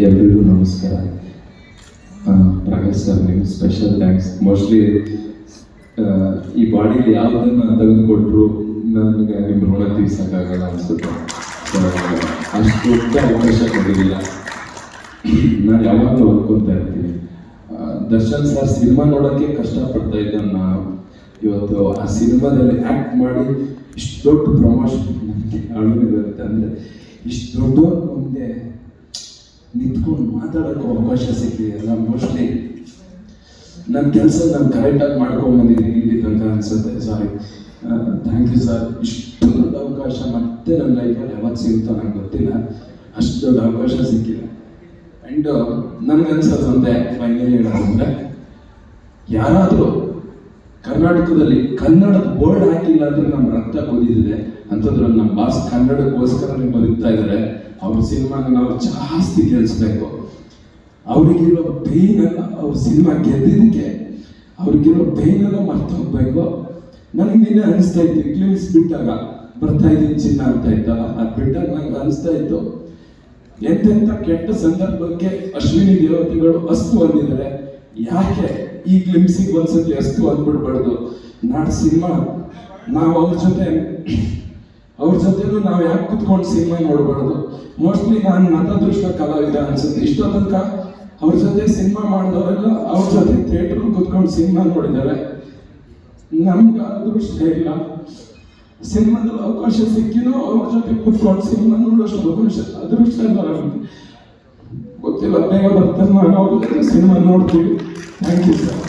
ಎಲ್ರಿಗೂ ನಮಸ್ಕಾರ. ಪ್ರಕಾಶ್ ಸರ್, ನಿಮ್ಗೆ ಸ್ಪೆಷಲ್ ಥ್ಯಾಂಕ್ಸ್. ಮೋಸ್ಟ್ಲಿ ಈ ಬಾಡಿಲಿ ಯಾವುದನ್ನು ತೆಗೆದುಕೊಟ್ರು ನನಗೆ ನಿಮ್ಮ ಋಣ ತೀರ್ಸೋಕ್ಕಾಗಲ್ಲ ಅನಿಸುತ್ತೆ. ಅಷ್ಟು ದೊಡ್ಡ ಅವಕಾಶ ಕೊಡೋದಿಲ್ಲ. ನಾನು ಯಾವಾಗಲೂ ಅನ್ಕೊತಾ ಇರ್ತೀನಿ, ದರ್ಶನ್ ಸರ್ ಸಿನಿಮಾ ನೋಡೋಕ್ಕೆ ಕಷ್ಟಪಡ್ತಾ ಇದ್ದ ನಾನು ಇವತ್ತು ಆ ಸಿನಿಮಾದಲ್ಲಿ ಆ್ಯಕ್ಟ್ ಮಾಡಿ ಇಷ್ಟು ದೊಡ್ಡ ಪ್ರಮೋಷನ್ ನನಗೆ ಬರುತ್ತೆ. ಅಂದರೆ ಇಷ್ಟು ದೊಡ್ಡವ್ರ ಮುಂದೆ ನಿಂತ್ಕೊಂಡು ಮಾತಾಡೋಕ್ಕೂ ಅವಕಾಶ ಸಿಕ್ಕಿದೆಯಲ್ಲ, ಮೋಸ್ಟ್ಲಿ ನನ್ನ ಕೆಲಸ ನಾನು ಕರೆಕ್ಟಾಗಿ ಮಾಡ್ಕೊಂಡ್ಬಂದಿದ್ದೀನಿ ಇಲ್ಲಿ ತನಕ ಅನಿಸುತ್ತೆ. ಸಾರಿ, ಥ್ಯಾಂಕ್ ಯು ಸರ್. ಇಷ್ಟು ದೊಡ್ಡ ಅವಕಾಶ ಮತ್ತೆ ನನ್ನ ಲೈಫಲ್ಲಿ ಯಾವಾಗ ಸಿಗುತ್ತೋ ನಂಗೆ ಗೊತ್ತಿಲ್ಲ, ಅಷ್ಟು ದೊಡ್ಡ ಅವಕಾಶ ಸಿಕ್ಕಿದೆ. ಆ್ಯಂಡ್ ನನಗನ್ಸೋದು ಒಂದೇ ಫೈನಲಿ ಹೇಳೋದಂದರೆ, ಯಾರಾದರೂ ಕರ್ನಾಟಕದಲ್ಲಿ ಕನ್ನಡದ ಬೋರ್ಡ್ ಹಾಕಿಲ್ಲ ಅಂದರೆ ನಮ್ಮ ರಕ್ತ ಕುದಿದಿದೆ ಅಂಥದ್ರಲ್ಲಿ ನಮ್ಮ ಬಾಸ್ ಕನ್ನಡಕ್ಕೋಸ್ಕರನೇ ಬದುಕ್ತಾ ಇದ್ದಾರೆ. ಅವ್ರ ಸಿನಿಮಾನ ನಾವು ಜಾಸ್ತಿ ಕೇಳಿಸ್ಬೇಕು. ಅವ್ರಿಗಿರೋ ಪೇಯ್ನೆಲ್ಲ, ಅವ್ರ ಸಿನಿಮಾ ಗೆದ್ದಿದ್ದಕ್ಕೆ ಅವ್ರಿಗಿರೋ ಪೇಯ್ನೆಲ್ಲ ಮರ್ತು ಹೋಗ್ಬೇಕು. ನನಗೆ ನಿನ್ನೆ ಅನಿಸ್ತಾ ಇತ್ತು, ಕ್ಲಿಮ್ಸ್ ಬಿಟ್ಟಾಗ ಬರ್ತಾ ಇದ್ದೀನಿ ಚಿನ್ನ ಅಂತ ಇತ್ತಲ್ಲ, ಅದು ಬಿಟ್ಟಾಗ ನಂಗೆ ಅನಿಸ್ತಾ ಇತ್ತು, ಎಂತೆಂಥ ಕೆಟ್ಟ ಸಂದರ್ಭಕ್ಕೆ ಅಶ್ವಿನಿ ದೇವತೆಗಳು ಅಸ್ತು ಅಂದಿದ್ದಾರೆ, ಯಾಕೆ ಈ ಗ್ಲಿಮ್ಸಿಗೆ ಒಂದ್ಸತಿ ಅಸ್ತು ಅಂದ್ಬಿಡ್ಬಾರ್ದು. ನಾಡು ಸಿನಿಮಾ ನಾವು ಅವ್ರ ಜೊತೆನೂ ನಾವು ಯಾಕೆ ಕುತ್ಕೊಂಡು ಸಿನಿಮಾ ನೋಡ್ಬಾರ್ದು. ಮೋಸ್ಟ್ಲಿ ನಾನು ನತದೃಷ್ಟ ಕಲಾವಿದ ಅನ್ಸುತ್ತೆ. ಇಷ್ಟೋ ತನಕ ಅವ್ರ ಜೊತೆ ಸಿನಿಮಾ ಮಾಡಿದವರೆಲ್ಲ ಅವ್ರ ಜೊತೆ ಥಿಯೇಟರ್ ಕುತ್ಕೊಂಡು ಸಿನಿಮಾ ನೋಡಿದ್ದಾರೆ. ನಮ್ಗೆ ಅದೃಷ್ಟ ಇಲ್ಲ, ಸಿನಿಮಾದಲ್ಲಿ ಅವಕಾಶ ಸಿಕ್ಕಿನೂ ಅವ್ರ ಜೊತೆ ಕುತ್ಕೊಂಡು ಸಿನಿಮಾ ನೋಡೋಷ್ಟು ಅವಕಾಶ ಅದೃಷ್ಟ ಗೊತ್ತಿಲ್ಲ. ಬೇಗ ಬರ್ತಾರೆ, ನಾವು ಅವ್ರ ಜೊತೆ ಸಿನಿಮಾ ನೋಡ್ತೀವಿ. Thank you sir.